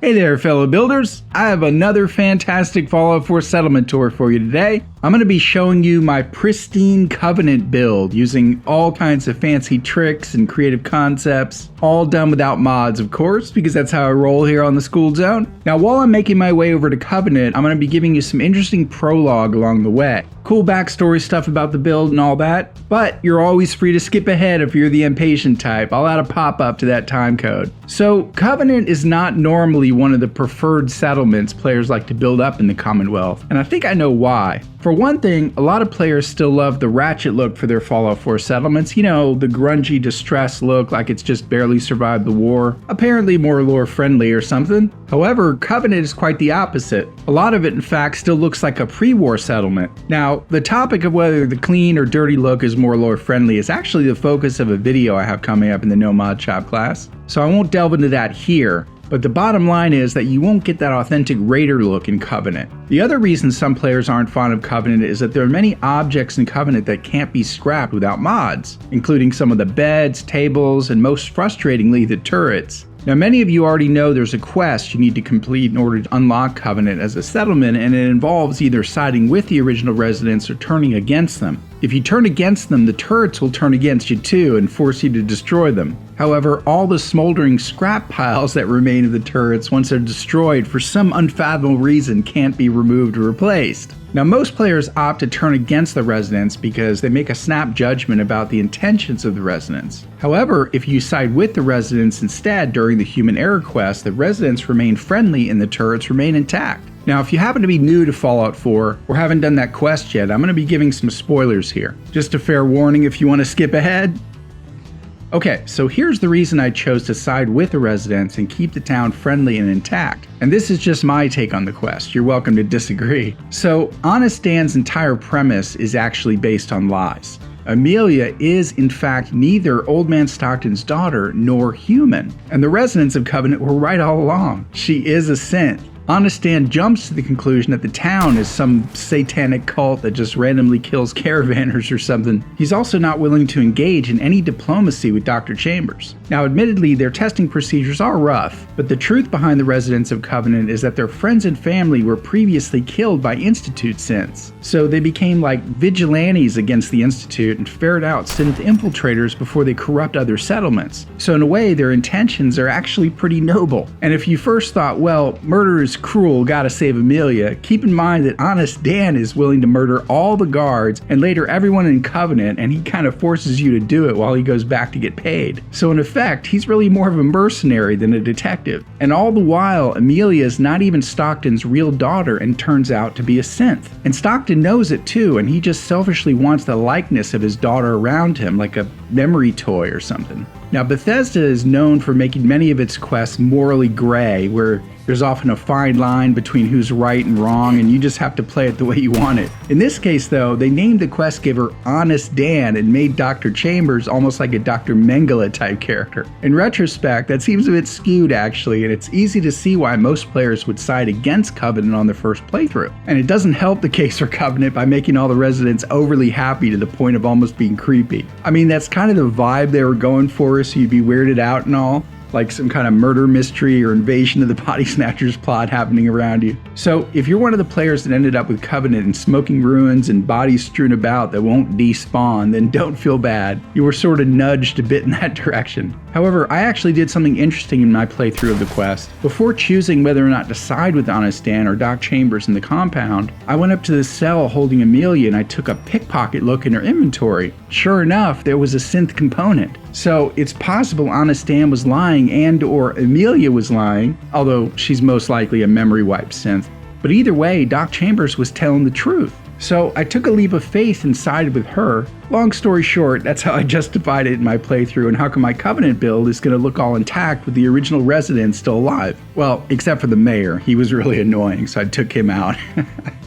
Hey there, fellow builders! I have another fantastic Fallout 4 settlement tour for you today. I'm going to be showing you my Pristine Covenant build using all kinds of fancy tricks and creative concepts, all done without mods, of course, because that's how I roll here on the Skooled Zone. Now, while I'm making my way over to Covenant, I'm going to be giving you some interesting prologue along the way. Cool backstory stuff about the build and all that, but you're always free to skip ahead if you're the impatient type. I'll add a pop-up to that time code. So, Covenant is not normally one of the preferred settlements players like to build up in the Commonwealth, and I think I know why. For one thing, a lot of players still love the ratchet look for their Fallout 4 settlements, you know, the grungy, distressed look like it's just barely survived the war, apparently more lore friendly or something. However, Covenant is quite the opposite. A lot of it, in fact, still looks like a pre-war settlement. Now, the topic of whether the clean or dirty look is more lore friendly is actually the focus of a video I have coming up in the No Mod Shop class, so I won't delve into that here. But the bottom line is that you won't get that authentic raider look in Covenant. The other reason some players aren't fond of Covenant is that there are many objects in Covenant that can't be scrapped without mods, including some of the beds, tables, and most frustratingly, the turrets. Now, many of you already know there's a quest you need to complete in order to unlock Covenant as a settlement, and it involves either siding with the original residents or turning against them. If you turn against them, the turrets will turn against you too and force you to destroy them. However, all the smoldering scrap piles that remain of the turrets once they're destroyed for some unfathomable reason can't be removed or replaced. Now, most players opt to turn against the residents because they make a snap judgment about the intentions of the residents. However, if you side with the residents instead during the human error quest, the residents remain friendly and the turrets remain intact. Now, if you happen to be new to Fallout 4 or haven't done that quest yet, I'm going to be giving some spoilers here. Just a fair warning if you want to skip ahead. Okay, so here's the reason I chose to side with the residents and keep the town friendly and intact. And this is just my take on the quest. You're welcome to disagree. So, Honest Dan's entire premise is actually based on lies. Amelia is, in fact, neither Old Man Stockton's daughter nor human. And the residents of Covenant were right all along. She is a synth. Honest Dan jumps to the conclusion that the town is some satanic cult that just randomly kills caravanners or something. He's also not willing to engage in any diplomacy with Dr. Chambers. Now, admittedly, their testing procedures are rough, but the truth behind the residents of Covenant is that their friends and family were previously killed by Institute synths. So they became like vigilantes against the Institute and ferret out synth infiltrators before they corrupt other settlements. So in a way, their intentions are actually pretty noble. And if you first thought, well, murder is cruel, gotta save Amelia, keep in mind that Honest Dan is willing to murder all the guards and later everyone in Covenant, and he kind of forces you to do it while he goes back to get paid. So in effect, he's really more of a mercenary than a detective. And all the while, Amelia is not even Stockton's real daughter and turns out to be a synth. And Stockton knows it too, and he just selfishly wants the likeness of his daughter around him, like a memory toy or something. Now, Bethesda is known for making many of its quests morally gray, where there's often a fine line between who's right and wrong, and you just have to play it the way you want it. In this case, though, they named the quest giver Honest Dan and made Dr. Chambers almost like a Dr. Mengele type character. In retrospect, that seems a bit skewed actually, and it's easy to see why most players would side against Covenant on their first playthrough. And it doesn't help the case for Covenant by making all the residents overly happy to the point of almost being creepy. I mean, that's kind of the vibe they were going for, so you'd be weirded out and all, like some kind of murder mystery or invasion of the Body Snatchers plot happening around you. So if you're one of the players that ended up with Covenant and smoking ruins and bodies strewn about that won't despawn, then don't feel bad. You were sort of nudged a bit in that direction. However, I actually did something interesting in my playthrough of the quest. Before choosing whether or not to side with Honest Dan or Doc Chambers in the compound, I went up to the cell holding Amelia and I took a pickpocket look in her inventory. Sure enough, there was a synth component. So it's possible Honest Dan was lying and or Amelia was lying, although she's most likely a memory wipe synth. But either way, Doc Chambers was telling the truth. So I took a leap of faith and sided with her. Long story short, that's how I justified it in my playthrough and how come my Covenant build is going to look all intact with the original residents still alive. Well, except for the mayor. He was really annoying, so I took him out.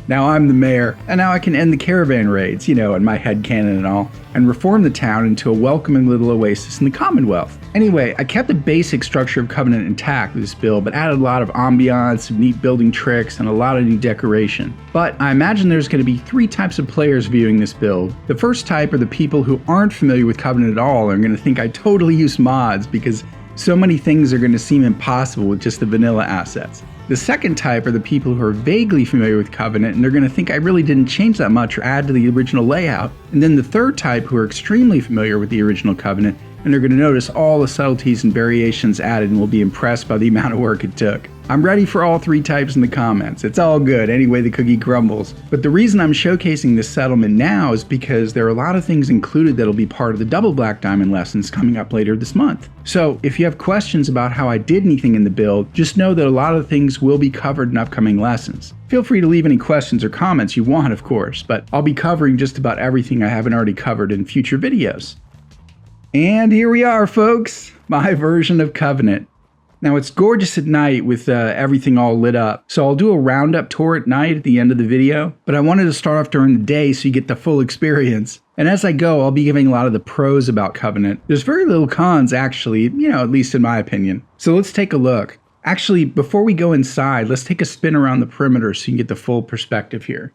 Now I'm the mayor, and now I can end the caravan raids, you know, in my headcanon and all, and reform the town into a welcoming little oasis in the Commonwealth. Anyway, I kept the basic structure of Covenant intact with this build, but added a lot of ambiance, some neat building tricks, and a lot of new decoration. But I imagine there's going to be 3 types of players viewing this build. The first type are the people who aren't familiar with Covenant at all and are going to think I totally use mods because So many things are going to seem impossible with just the vanilla assets. The second type are the people who are vaguely familiar with Covenant, and they're going to think I really didn't change that much or add to the original layout. And then the third type who are extremely familiar with the original Covenant, and they're going to notice all the subtleties and variations added and will be impressed by the amount of work it took. I'm ready for all three types in the comments. It's all good, any way the cookie crumbles. But the reason I'm showcasing this settlement now is because there are a lot of things included that'll be part of the double black diamond lessons coming up later this month. So if you have questions about how I did anything in the build, just know that a lot of things will be covered in upcoming lessons. Feel free to leave any questions or comments you want, of course, but I'll be covering just about everything I haven't already covered in future videos. And here we are, folks, my version of Covenant. Now it's gorgeous at night with everything all lit up, so I'll do a roundup tour at night at the end of the video, but I wanted to start off during the day so you get the full experience. And as I go, I'll be giving a lot of the pros about Covenant. There's very little cons actually, at least in my opinion. So let's take a look. Actually, before we go inside, let's take a spin around the perimeter so you can get the full perspective here.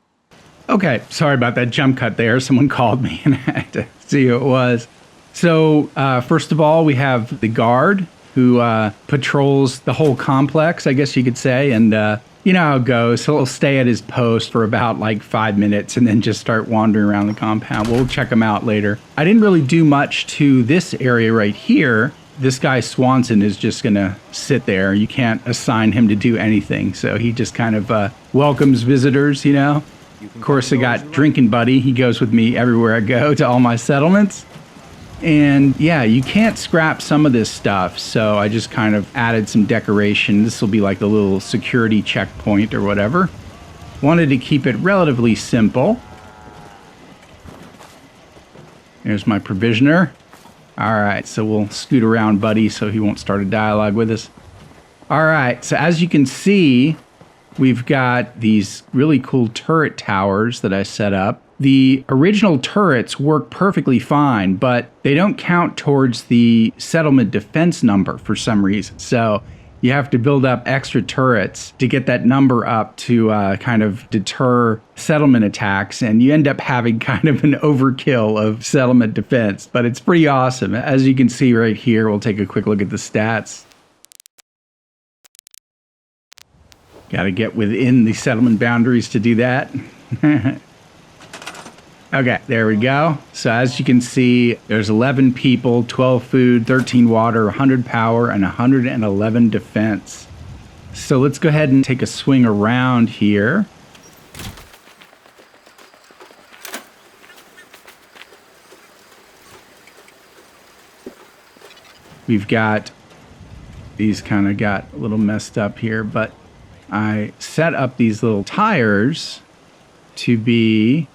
Okay, sorry about that jump cut there. Someone called me and I had to see who it was. So first of all, we have the guard who patrols the whole complex, I guess you could say. And you know how it goes. He'll stay at his post for about like 5 minutes and then just start wandering around the compound. We'll check him out later. I didn't really do much to this area right here. This guy Swanson is just going to sit there. You can't assign him to do anything. So he just kind of welcomes visitors, Of course, I got Drinking Buddy. He goes with me everywhere I go to all my settlements. And yeah, you can't scrap some of this stuff, so I just kind of added some decoration. This will be like the little security checkpoint or whatever. Wanted to keep it relatively simple. There's my provisioner. All right, so we'll scoot around Buddy so he won't start a dialogue with us. All right, so as you can see, we've got these really cool turret towers that I set up. The original turrets work perfectly fine, but they don't count towards the settlement defense number for some reason. So you have to build up extra turrets to get that number up to kind of deter settlement attacks. And you end up having kind of an overkill of settlement defense, but it's pretty awesome. As you can see right here, we'll take a quick look at the stats. Got to get within the settlement boundaries to do that. Okay, there we go. So as you can see, there's 11 people, 12 food, 13 water, 100 power, and 111 defense. So let's go ahead and take a swing around here. We've got, these kind of got a little messed up here, but I set up these little tires to be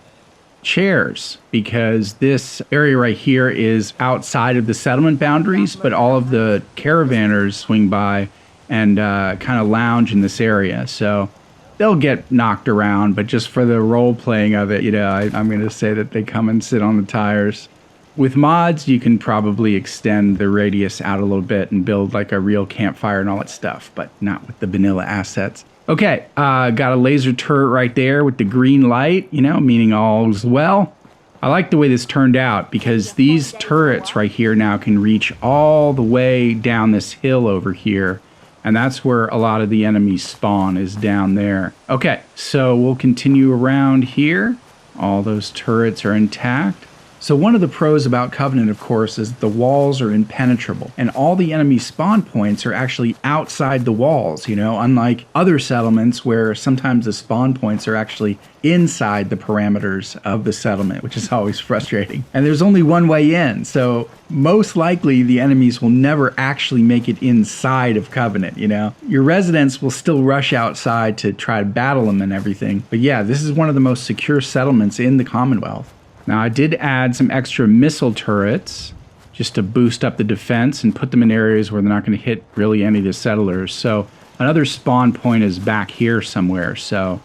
chairs because this area right here is outside of the settlement boundaries, but all of the caravanners swing by and kind of lounge in this area. So they'll get knocked around, but just for the role playing of it, I'm going to say that they come and sit on the tires. With mods, you can probably extend the radius out a little bit and build like a real campfire and all that stuff, but not with the vanilla assets. Okay, got a laser turret right there with the green light, meaning all's well. I like the way this turned out because these turrets right here now can reach all the way down this hill over here. And that's where a lot of the enemies spawn, is down there. Okay, so we'll continue around here. All those turrets are intact. So one of the pros about Covenant, of course, is that the walls are impenetrable, and all the enemy spawn points are actually outside the walls, unlike other settlements where sometimes the spawn points are actually inside the parameters of the settlement, which is always frustrating. And there's only one way in, so most likely the enemies will never actually make it inside of Covenant, Your residents will still rush outside to try to battle them and everything. But yeah, this is one of the most secure settlements in the Commonwealth. Now, I did add some extra missile turrets just to boost up the defense and put them in areas where they're not going to hit really any of the settlers. So another spawn point is back here somewhere, so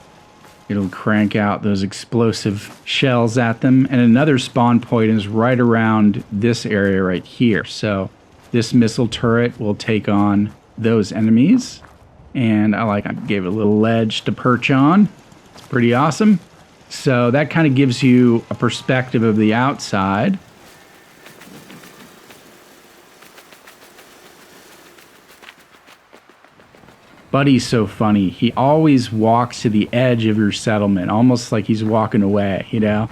it'll crank out those explosive shells at them. And another spawn point is right around this area right here. So this missile turret will take on those enemies. And I gave it a little ledge to perch on. It's pretty awesome. So that kind of gives you a perspective of the outside. Buddy's so funny. He always walks to the edge of your settlement, almost like he's walking away, you know?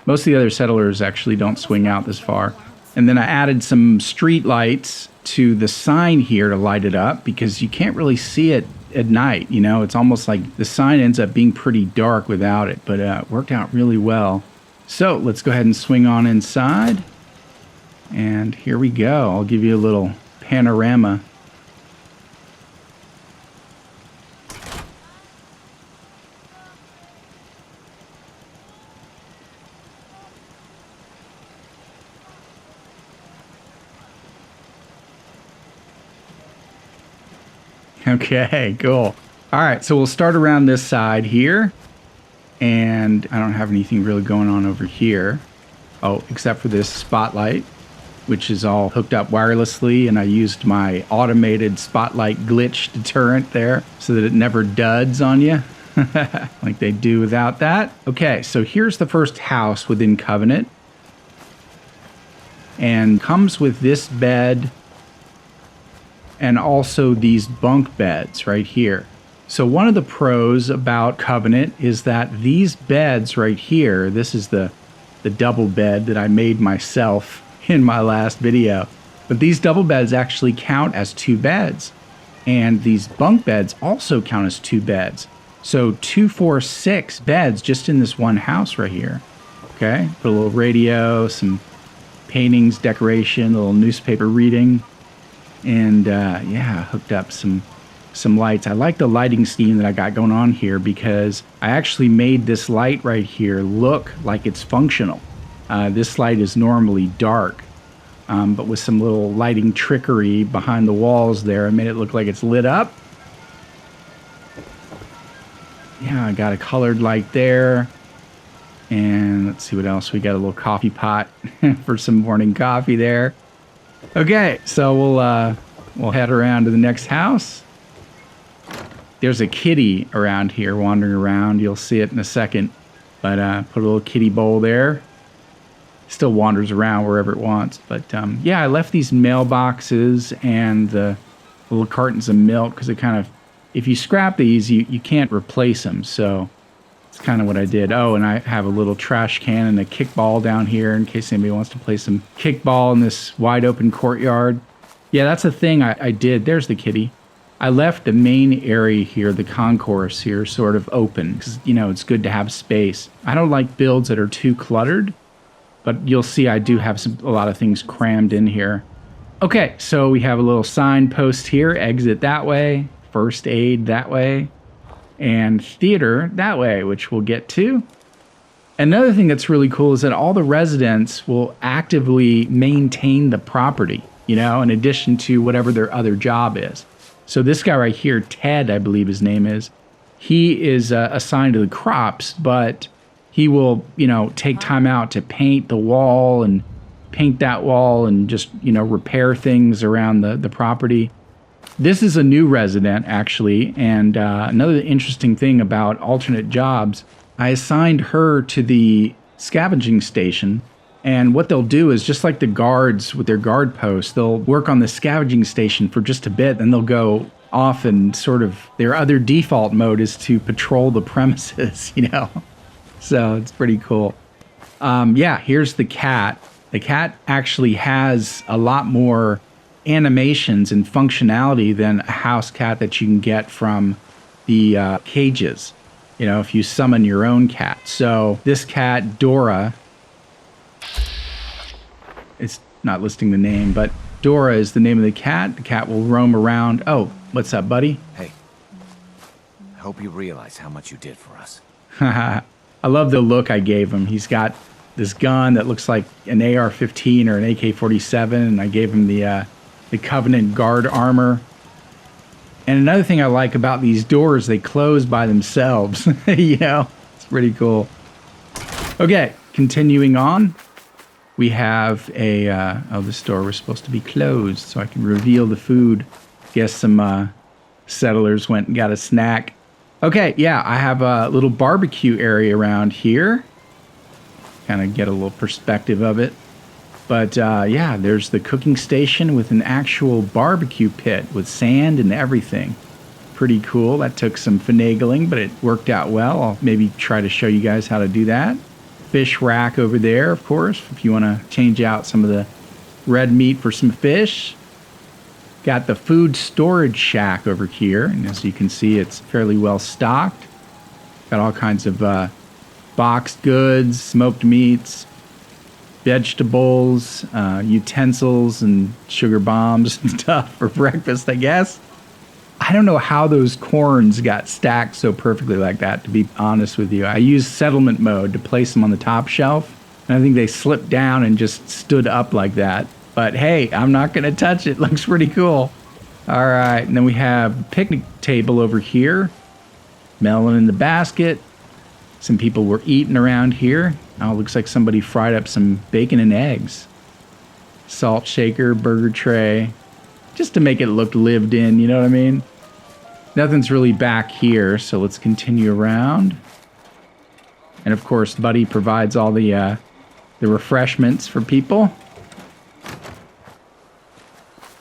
Most of the other settlers actually don't swing out this far. And then I added some street lights to the sign here to light it up because you can't really see it at night, you know? It's almost like the sign ends up being pretty dark without it, but it worked out really well. So let's go ahead and swing on inside. And here we go. I'll give you a little panorama. Okay, cool. All right, so we'll start around this side here. And I don't have anything really going on over here. Oh, except for this spotlight, which is all hooked up wirelessly. And I used my automated spotlight glitch deterrent there so that it never duds on you like they do without that. Okay, so here's the first house within Covenant. And comes with this bed and also these bunk beds right here. So one of the pros about Covenant is that these beds right here, this is the double bed that I made myself in my last video, but these double beds actually count as 2 beds. And these bunk beds also count as 2 beds. So 2, 4, 6 beds just in this one house right here. Okay, put a little radio, some paintings, decoration, a little newspaper reading. And yeah, hooked up some lights. I like the lighting scheme that I got going on here because I actually made this light right here look like it's functional. This light is normally dark, but with some little lighting trickery behind the walls there, I made it look like it's lit up. Yeah, I got a colored light there. And let's see what else. We got a little coffee pot for some morning coffee there. Okay, so we'll head around to the next house. There's a kitty around here wandering around. You'll see it in a second. But put a little kitty bowl there. Still wanders around wherever it wants. But yeah, I left these mailboxes and the little cartons of milk because it kind of, if you scrap these, you can't replace them. So it's kind of what I did. Oh, and I have a little trash can and a kickball down here in case anybody wants to play some kickball in this wide open courtyard. Yeah, that's the thing I did. There's the kitty. I left the main area here, the concourse here, sort of open because, you know, it's good to have space. I don't like builds that are too cluttered, but you'll see I do have a lot of things crammed in here. Okay, so we have a little signpost here, exit that way, first aid that way, and theater that way, which we'll get to. Another thing that's really cool is that all the residents will actively maintain the property, you know, in addition to whatever their other job is. So this guy right here, Ted, I believe his name is, he is assigned to the crops, but he will, you know, take time out to paint the wall and paint that wall and just, you know, repair things around the property. This is a new resident, actually, and another interesting thing about alternate jobs, I assigned her to the scavenging station, and what they'll do is just like the guards with their guard posts, they'll work on the scavenging station for just a bit, then they'll go off and sort of, their other default mode is to patrol the premises, you know? So it's pretty cool. Yeah, here's the cat. The cat actually has a lot more animations and functionality than a house cat that you can get from the cages, you know, if you summon your own cat. So this cat, Dora, it's not listing the name, but Dora is the name of the cat. The cat will roam around. Oh, what's up, buddy? Hey, I hope you realize how much you did for us. I love the look I gave him. He's got this gun that looks like an AR-15 or an AK-47, and I gave him the Covenant guard armor. And another thing I like about these doors, they close by themselves. You know, it's pretty cool. Okay, continuing on. We have a, oh, this door was supposed to be closed so I can reveal the food. Guess some settlers went and got a snack. Okay, yeah, I have a little barbecue area around here. Kind of get a little perspective of it. But yeah, there's the cooking station with an actual barbecue pit with sand and everything. pretty cool. That took some finagling, but it worked out well. I'll maybe try to show you guys how to do that. Fish rack over there, of course, if you want to change out some of the red meat for some fish. Got the food storage shack over here, and as you can see, it's fairly well stocked. Got all kinds of boxed goods, smoked meats, vegetables, utensils, and sugar bombs and stuff for breakfast, I guess. I don't know how those corns got stacked so perfectly like that, to be honest with you. I used settlement mode to place them on the top shelf, and I think they slipped down and just stood up like that. But hey, I'm not going to touch it. Looks pretty cool. All right, and then we have the picnic table over here. Melon in the basket. Some people were eating around here. Oh, looks like somebody fried up some bacon and eggs. Salt shaker, burger tray. Just to make it look lived in, you know what I mean? Nothing's really back here, so let's continue around. And of course, Buddy provides all the refreshments for people.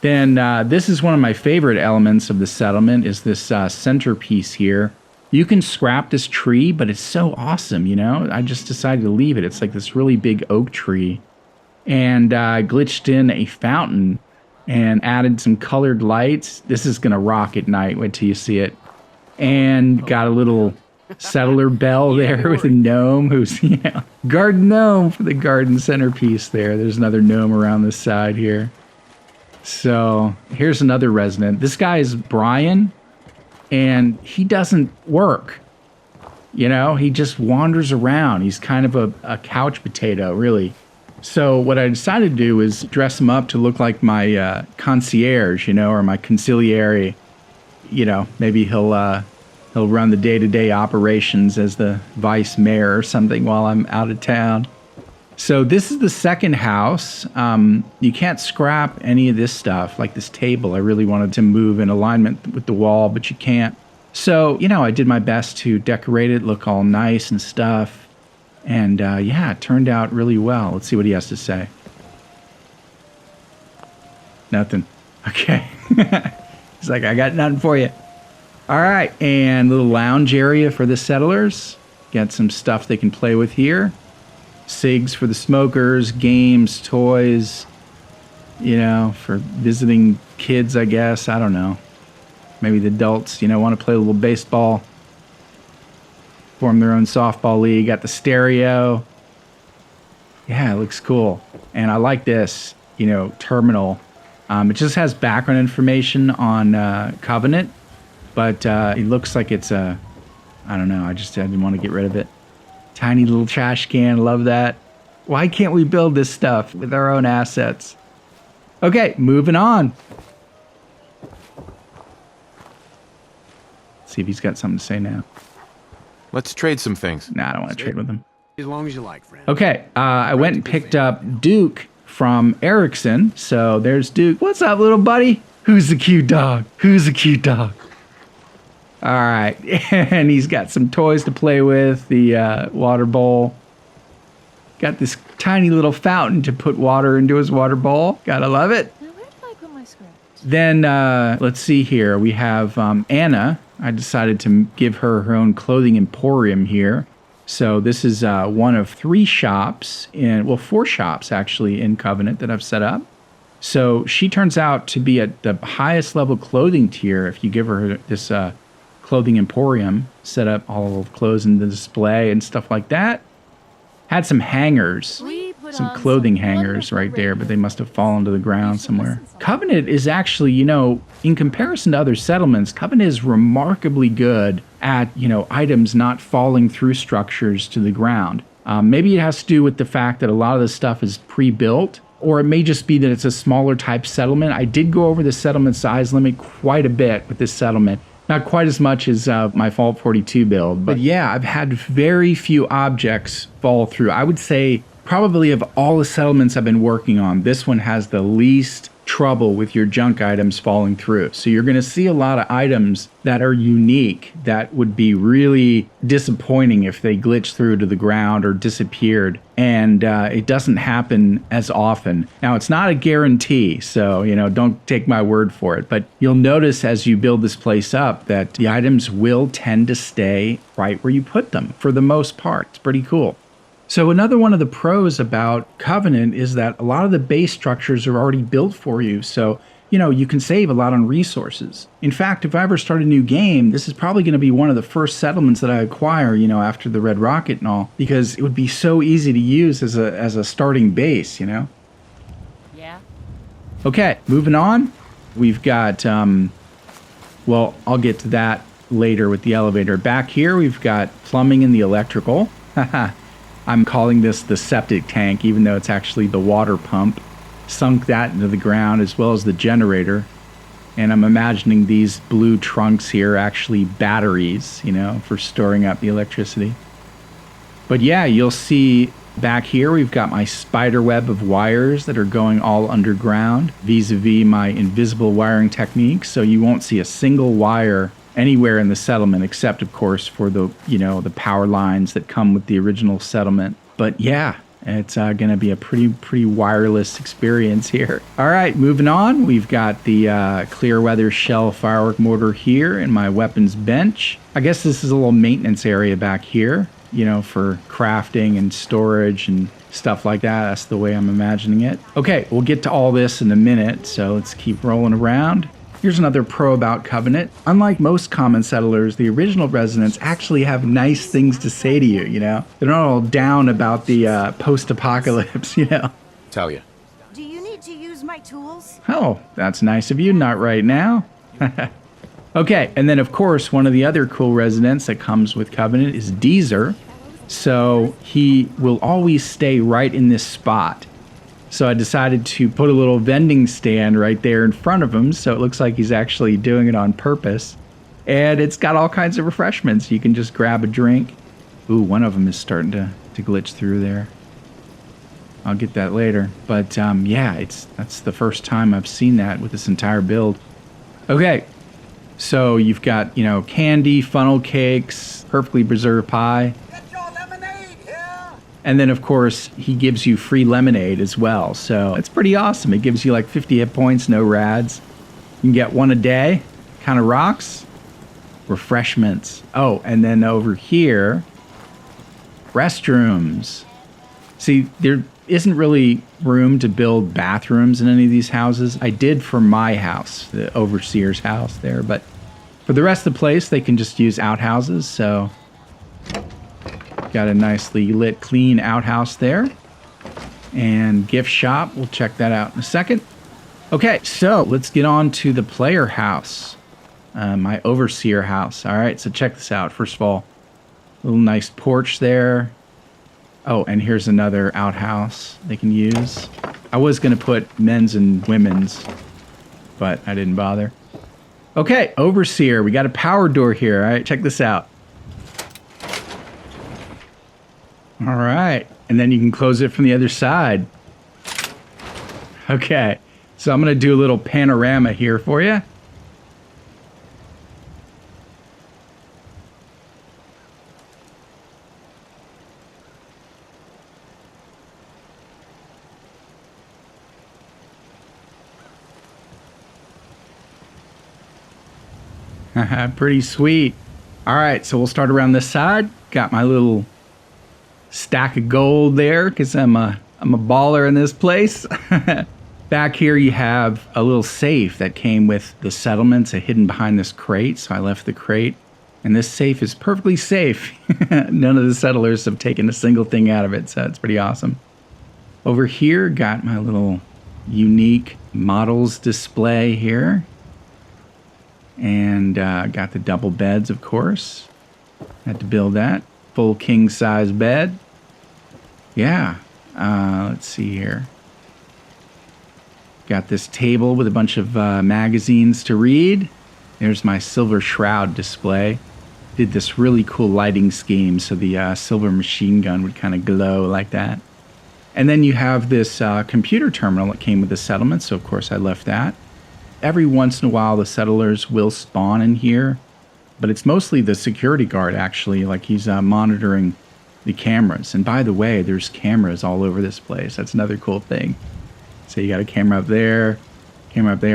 Then this is one of my favorite elements of the settlement, is this centerpiece here. You can scrap this tree, but it's so awesome, you know? I just decided to leave it. It's like this really big oak tree. And I glitched in a fountain and added some colored lights. This is going to rock at night. Wait till you see it. And got a little settler bell there with a gnome who's, garden gnome for the garden centerpiece there. There's another gnome around this side here. So here's another resident. This guy is Brian, and he doesn't work. You know, he just wanders around. He's kind of a couch potato, really. So what I decided to do is dress him up to look like my concierge, or my consigliere. Maybe he'll run the day-to-day operations as the vice mayor or something while I'm out of town. So this is the second house. You can't scrap any of this stuff, like this table. I really wanted to move in alignment with the wall, but you can't. So, I did my best to decorate it, look all nice and stuff. And yeah, it turned out really well. Let's see what he has to say. Nothing. Okay. He's like, I got nothing for you. All right, and a little lounge area for the settlers. Got some stuff they can play with here. Cigs for the smokers, games, toys, for visiting kids, I guess. I don't know. Maybe the adults, want to play a little baseball. Form their own softball league. Got the stereo. Yeah, it looks cool. And I like this, terminal. It just has background information on Covenant, but it looks like it's I don't know. I didn't want to get rid of it. Tiny little trash can. Love that. Why can't we build this stuff with our own assets? Okay, moving on. Let's see if he's got something to say now. Let's trade some things. Nah, I don't want to trade with him. As long as you like, friend. Okay, I went and picked up Duke from Erickson. So there's Duke. What's up, little buddy? Who's the cute dog? Who's the cute dog? All right, and he's got some toys to play with, the water bowl. Got this tiny little fountain to put water into his water bowl. Gotta love it. Now, where did I put my script? Then, let's see here. We have Anna. I decided to give her her own clothing emporium here. So this is one of 3 shops, 4 shops actually in Covenant that I've set up. So she turns out to be at the highest level clothing tier if you give her this clothing emporium, set up all of clothes in the display and stuff like that. Had some hangers, some clothing hangers right there, but they must have fallen to the ground somewhere. Covenant is actually, in comparison to other settlements, Covenant is remarkably good at, items not falling through structures to the ground. Maybe it has to do with the fact that a lot of this stuff is pre-built, or it may just be that it's a smaller type settlement. I did go over the settlement size limit quite a bit with this settlement. Not quite as much as my Vault 42 build, but yeah, I've had very few objects fall through. I would say probably of all the settlements I've been working on, this one has the least trouble with your junk items falling through. So you're going to see a lot of items that are unique that would be really disappointing if they glitched through to the ground or disappeared. And it doesn't happen as often. Now, it's not a guarantee, so, don't take my word for it. But you'll notice as you build this place up that the items will tend to stay right where you put them for the most part. It's pretty cool. So another one of the pros about Covenant is that a lot of the base structures are already built for you. So, you can save a lot on resources. In fact, if I ever start a new game, this is probably going to be one of the first settlements that I acquire, after the Red Rocket and all, because it would be so easy to use as a starting base, Yeah. Okay, moving on. We've got, well, I'll get to that later with the elevator. Back here, we've got plumbing and the electrical. I'm calling this the septic tank, even though it's actually the water pump. Sunk that into the ground as well as the generator. And I'm imagining these blue trunks here are actually batteries, for storing up the electricity. But yeah, you'll see back here we've got my spider web of wires that are going all underground vis-a-vis my invisible wiring technique. So you won't see a single wire anywhere in the settlement, except of course for the the power lines that come with the original settlement. But yeah, it's going to be a pretty wireless experience here. All right, moving on. We've got the clear weather shell firework mortar here in my weapons bench. I guess this is a little maintenance area back here, for crafting and storage and stuff like that. That's the way I'm imagining it. Okay, we'll get to all this in a minute, so let's keep rolling around. Here's another pro about Covenant. Unlike most common settlers, the original residents actually have nice things to say to you, They're not all down about the post-apocalypse, Talia. Do you need to use my tools? Oh, that's nice of you. Not right now. Okay, and then of course, one of the other cool residents that comes with Covenant is Deezer. So he will always stay right in this spot. So I decided to put a little vending stand right there in front of him, so it looks like he's actually doing it on purpose. And it's got all kinds of refreshments. You can just grab a drink. Ooh, one of them is starting to glitch through there. I'll get that later. But yeah, that's the first time I've seen that with this entire build. Okay, so you've got, candy, funnel cakes, perfectly preserved pie. And then, of course, he gives you free lemonade as well. So it's pretty awesome. It gives you like 50 hit points, no rads. You can get one a day. Kind of rocks. Refreshments. Oh, and then over here, restrooms. See, there isn't really room to build bathrooms in any of these houses. I did for my house, the overseer's house there. But for the rest of the place, they can just use outhouses. So got a nicely lit, clean outhouse there. And gift shop, we'll check that out in a second. Okay, so let's get on to the player house. My overseer house. All right, so check this out. First of all, a little nice porch there. Oh, and here's another outhouse they can use. I was going to put men's and women's, but I didn't bother. Okay, overseer, we got a power door here. All right, check this out. All right, and then you can close it from the other side. Okay, so I'm going to do a little panorama here for you. Pretty sweet. All right, so we'll start around this side. Got my little stack of gold there because I'm a baller in this place. Back here you have a little safe that came with the settlements hidden behind this crate, so I left the crate. And this safe is perfectly safe. None of the settlers have taken a single thing out of it, so it's pretty awesome. Over here, got my little unique models display here. And got the double beds, of course. Had to build that. Full king-size bed. Yeah. Let's see here. Got this table with a bunch of magazines to read. There's my silver shroud display. Did this really cool lighting scheme so the silver machine gun would kind of glow like that. And then you have this computer terminal that came with the settlement, so of course I left that. Every once in a while the settlers will spawn in here, but it's mostly the security guard actually, like he's monitoring the cameras. And by the way, there's cameras all over this place. That's another cool thing. So you got a camera up there,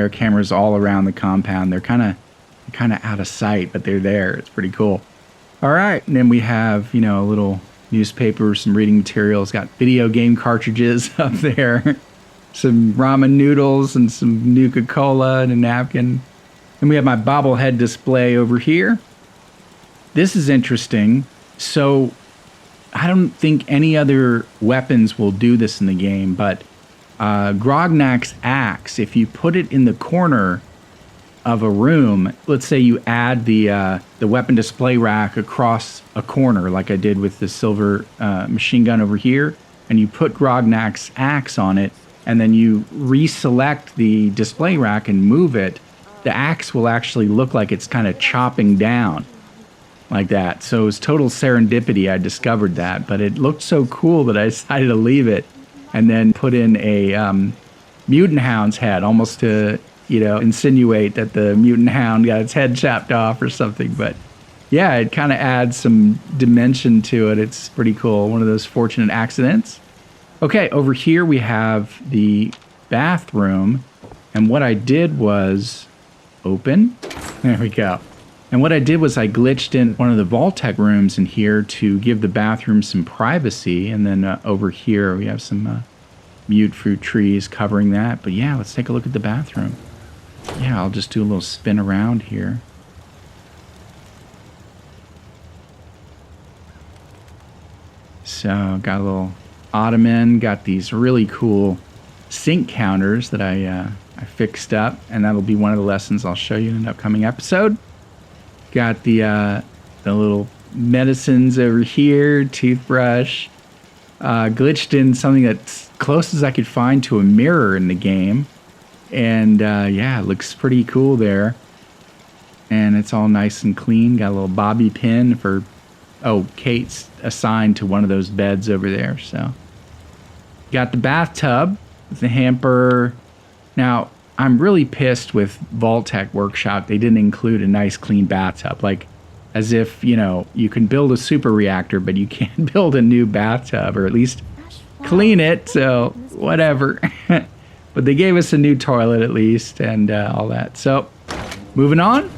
cameras all around the compound. They're kind of out of sight, but they're there. It's pretty cool. All right, and then we have, you know, a little newspaper, some reading materials, got video game cartridges up there, some ramen noodles and some Nuka-Cola and a napkin. And we have my bobblehead display over here. This is interesting. So I don't think any other weapons will do this in the game, but Grognack's axe, if you put it in the corner of a room, let's say you add the weapon display rack across a corner like I did with the silver machine gun over here, and you put Grognack's axe on it, and then you reselect the display rack and move it, the axe will actually look like it's kind of chopping down like that. So it was total serendipity I discovered that, but it looked so cool that I decided to leave it and then put in a mutant hound's head, almost to, you know, insinuate that the mutant hound got its head chopped off or something. But yeah, it kind of adds some dimension to it. It's pretty cool. One of those fortunate accidents. Okay, over here we have the bathroom. And what I did was open. There we go. And what I did was I glitched in one of the Vault-Tec rooms in here to give the bathroom some privacy. And then over here we have some mute fruit trees covering that. But yeah, let's take a look at the bathroom. Yeah, I'll just do a little spin around here. So got a little ottoman, got these really cool sink counters that I fixed up, and that'll be one of the lessons I'll show you in an upcoming episode. Got the little medicines over here, toothbrush. Glitched in something that's close as I could find to a mirror in the game. And yeah, it looks pretty cool there. And it's all nice and clean. Got a little bobby pin for, oh, Kate's assigned to one of those beds over there. So got the bathtub with the hamper. Now, I'm really pissed with Vault-Tec Workshop. They didn't include a nice clean bathtub. Like, as if, you know, you can build a super reactor, but you can't build a new bathtub, or at least clean it. So whatever. But they gave us a new toilet at least, and all that. So moving on.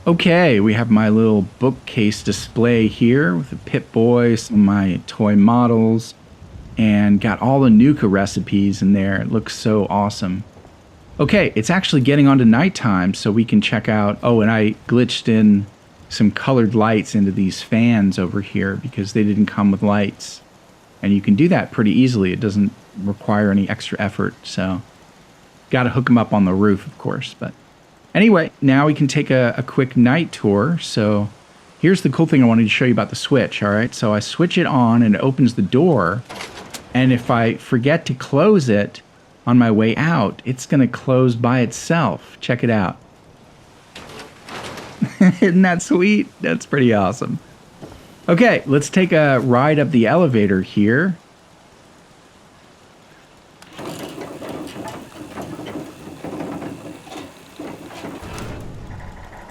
Okay, we have my little bookcase display here with the Pip-Boy, some of my toy models, and got all the Nuka recipes in there. It looks so awesome. Okay, it's actually getting on to nighttime, so we can check out... Oh, and I glitched in some colored lights into these fans over here because they didn't come with lights. And you can do that pretty easily. It doesn't require any extra effort, so... Got to hook them up on the roof, of course, but... Anyway, now we can take a quick night tour. So here's the cool thing I wanted to show you about the switch, all right? So I switch it on and it opens the door. And if I forget to close it on my way out, it's going to close by itself. Check it out. Isn't that sweet? That's pretty awesome. Okay, let's take a ride up the elevator here.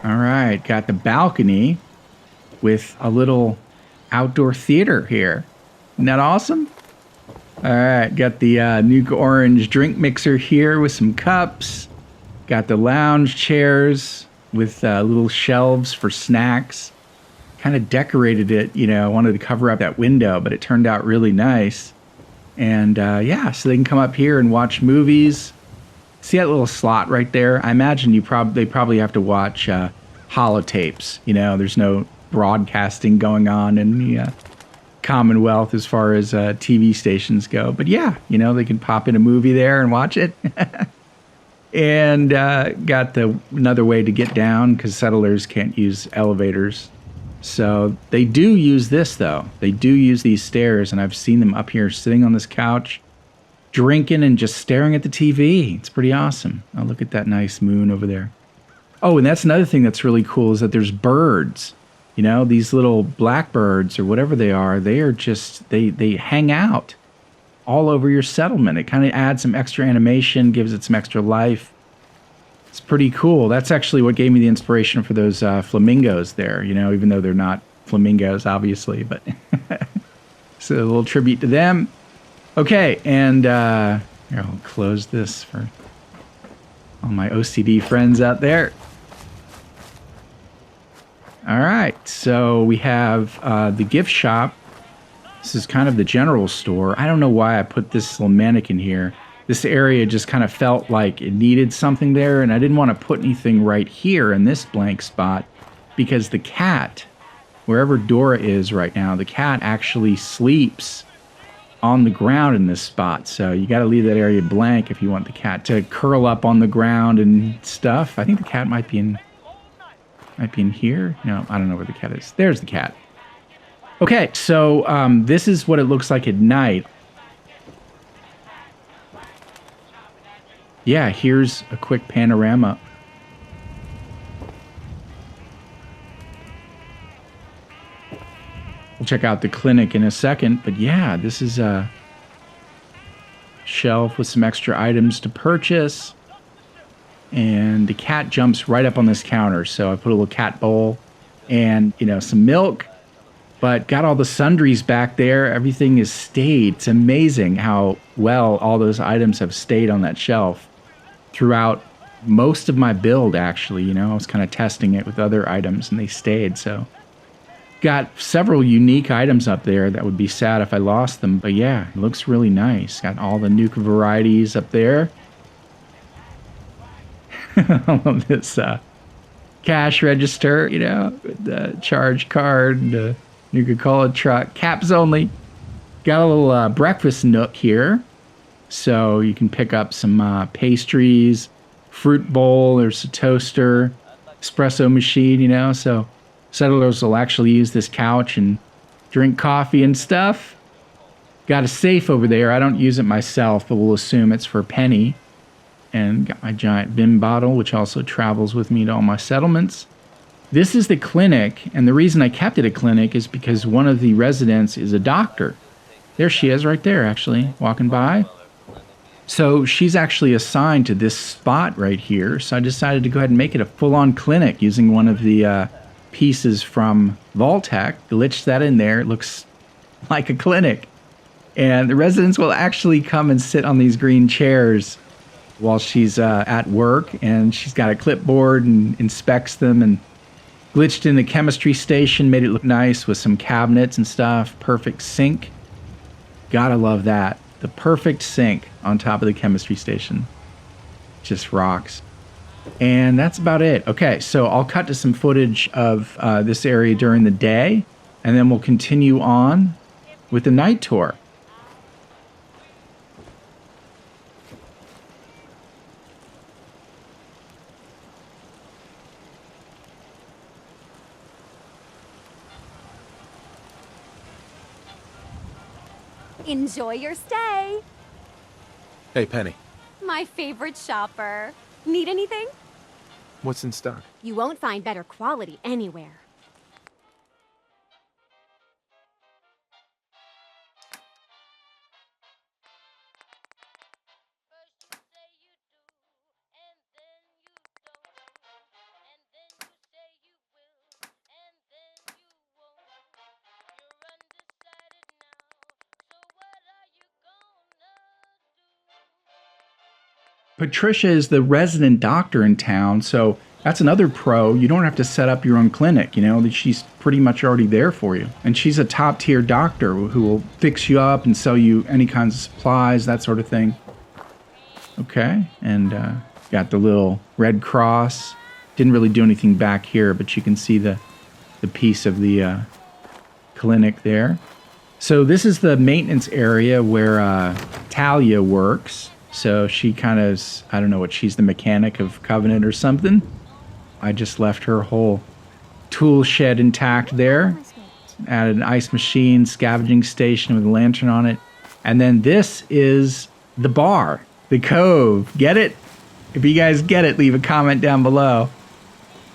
All right, got the balcony with a little outdoor theater here. Isn't that awesome? All right, got the Nuka Orange drink mixer here with some cups. Got the lounge chairs with little shelves for snacks. Kind of decorated it, you know, I wanted to cover up that window, but it turned out really nice. And yeah, so they can come up here and watch movies. See that little slot right there? I imagine they probably have to watch holotapes. You know, there's no broadcasting going on in the Commonwealth as far as TV stations go. But yeah, you know, they can pop in a movie there and watch it. And got another way to get down because settlers can't use elevators. So they do use this, though. They do use these stairs, and I've seen them up here sitting on this couch, drinking and just staring at the TV. It's pretty awesome. Oh, look at that nice moon over there. Oh, and that's another thing that's really cool is that there's birds. You know, these little blackbirds or whatever they are just, they hang out all over your settlement. It kind of adds some extra animation, gives it some extra life. It's pretty cool. That's actually what gave me the inspiration for those flamingos there, you know, even though they're not flamingos, obviously, but it's a little tribute to them. Okay, and here, I'll close this for all my OCD friends out there. All right, so we have the gift shop. This is kind of the general store. I don't know why I put this little mannequin here. This area just kind of felt like it needed something there, and I didn't want to put anything right here in this blank spot because the cat, wherever Dora is right now, the cat actually sleeps on the ground in this spot. So you got to leave that area blank if you want the cat to curl up on the ground and stuff. I think the cat might be in here. No, I don't know where the cat is. There's the cat. Okay, so this is what it looks like at night. Yeah, here's a quick panorama. We'll check out the clinic in a second, but yeah, this is a shelf with some extra items to purchase. And the cat jumps right up on this counter, so I put a little cat bowl and, you know, some milk. But got all the sundries back there. Everything is stayed. It's amazing how well all those items have stayed on that shelf throughout most of my build, actually. You know, I was kind of testing it with other items, and they stayed. So got several unique items up there that would be sad if I lost them. But yeah, it looks really nice. Got all the nuke varieties up there. I love this cash register, you know, with the charge card, the Nuka-Cola truck, caps only. Got a little breakfast nook here, so you can pick up some pastries, fruit bowl, there's a toaster, espresso machine, you know, so settlers will actually use this couch and drink coffee and stuff. Got a safe over there. I don't use it myself, but we'll assume it's for Penny. And got my giant Vim bottle, which also travels with me to all my settlements. This is the clinic, and the reason I kept it a clinic is because one of the residents is a doctor. There she is right there, actually, walking by. So she's actually assigned to this spot right here, so I decided to go ahead and make it a full-on clinic using one of the pieces from Vault-Tec. Glitched that in there. It looks like a clinic. And the residents will actually come and sit on these green chairs while she's at work, and she's got a clipboard and inspects them, and glitched in the chemistry station, made it look nice with some cabinets and stuff. Perfect sink. Gotta love that. The perfect sink on top of the chemistry station. Just rocks. And that's about it. Okay, so I'll cut to some footage of this area during the day, and then we'll continue on with the night tour. Enjoy your stay. Hey, Penny. My favorite shopper. Need anything? What's in stock? You won't find better quality anywhere. Patricia is the resident doctor in town, so that's another pro. You don't have to set up your own clinic, you know, she's pretty much already there for you. And she's a top tier doctor who will fix you up and sell you any kinds of supplies, that sort of thing. Okay, and got the little Red Cross. Didn't really do anything back here, but you can see the piece of the clinic there. So this is the maintenance area where Talia works. So she kind of, I don't know what, she's the mechanic of Covenant or something. I just left her whole tool shed intact there. Added an ice machine, scavenging station with a lantern on it. And then this is the bar, the Cove. Get it? If you guys get it, leave a comment down below.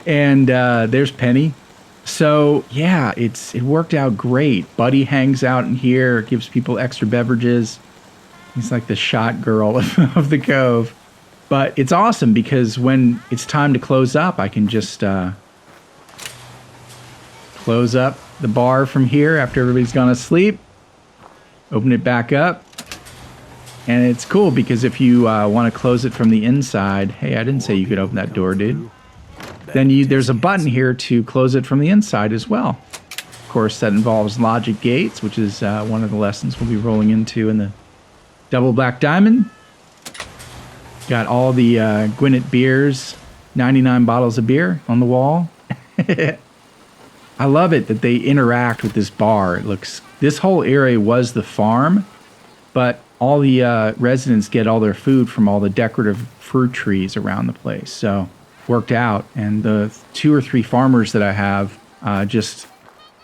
And there's Penny. So yeah, it worked out great. Buddy hangs out in here, gives people extra beverages. He's like the shot girl of the cove. But it's awesome because when it's time to close up, I can just close up the bar from here after everybody's gone to sleep. Open it back up. And it's cool because if you want to close it from the inside, hey, I didn't say you could open that door, dude. Then there's a button here to close it from the inside as well. Of course, that involves logic gates, which is one of the lessons we'll be rolling into in the Double Black Diamond. Got all the Gwinnett beers, 99 bottles of beer on the wall. I love it that they interact with this bar. This whole area was the farm, but all the residents get all their food from all the decorative fruit trees around the place. So worked out. And the 2 or 3 farmers that I have just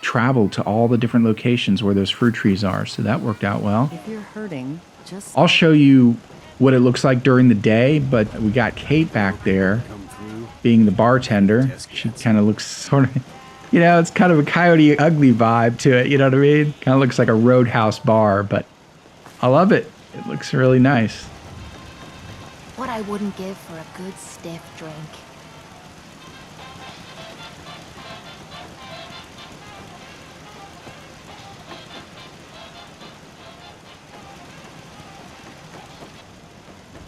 traveled to all the different locations where those fruit trees are. So that worked out well. If you're hurting, just... I'll show you what it looks like during the day, but we got Kate back there being the bartender. She kind of looks sort of, you know, it's kind of a Coyote Ugly vibe to it, you know what I mean? Kind of looks like a roadhouse bar, but I love it. It looks really nice. What I wouldn't give for a good stiff drink.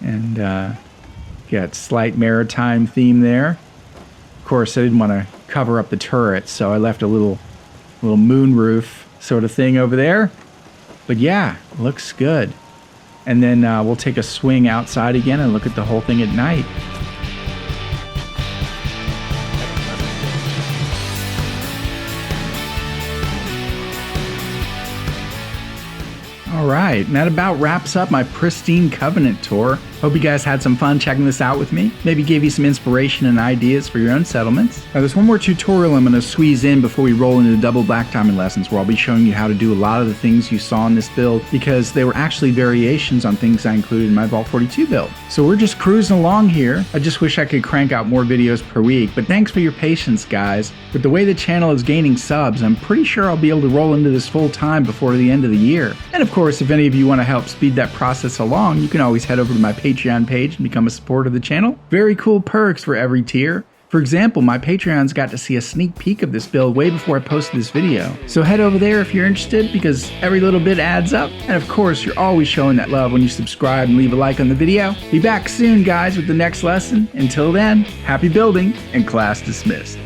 And got slight maritime theme there. Of course, I didn't want to cover up the turret, so I left a little moon roof sort of thing over there. But yeah, looks good. And then we'll take a swing outside again and look at the whole thing at night. All right, and that about wraps up my Pristine Covenant tour. Hope you guys had some fun checking this out with me. Maybe gave you some inspiration and ideas for your own settlements. Now there's one more tutorial I'm going to squeeze in before we roll into the Double Black Diamond lessons, where I'll be showing you how to do a lot of the things you saw in this build, because they were actually variations on things I included in my Vault 42 build. So we're just cruising along here. I just wish I could crank out more videos per week, but thanks for your patience, guys. With the way the channel is gaining subs, I'm pretty sure I'll be able to roll into this full time before the end of the year. And of course, if any of you want to help speed that process along, you can always head over to my Patreon page and become a supporter of the channel. Very cool perks for every tier. For example, my Patreons got to see a sneak peek of this build way before I posted this video. So head over there if you're interested, because every little bit adds up. And of course, you're always showing that love when you subscribe and leave a like on the video. Be back soon, guys, with the next lesson. Until then, happy building and class dismissed.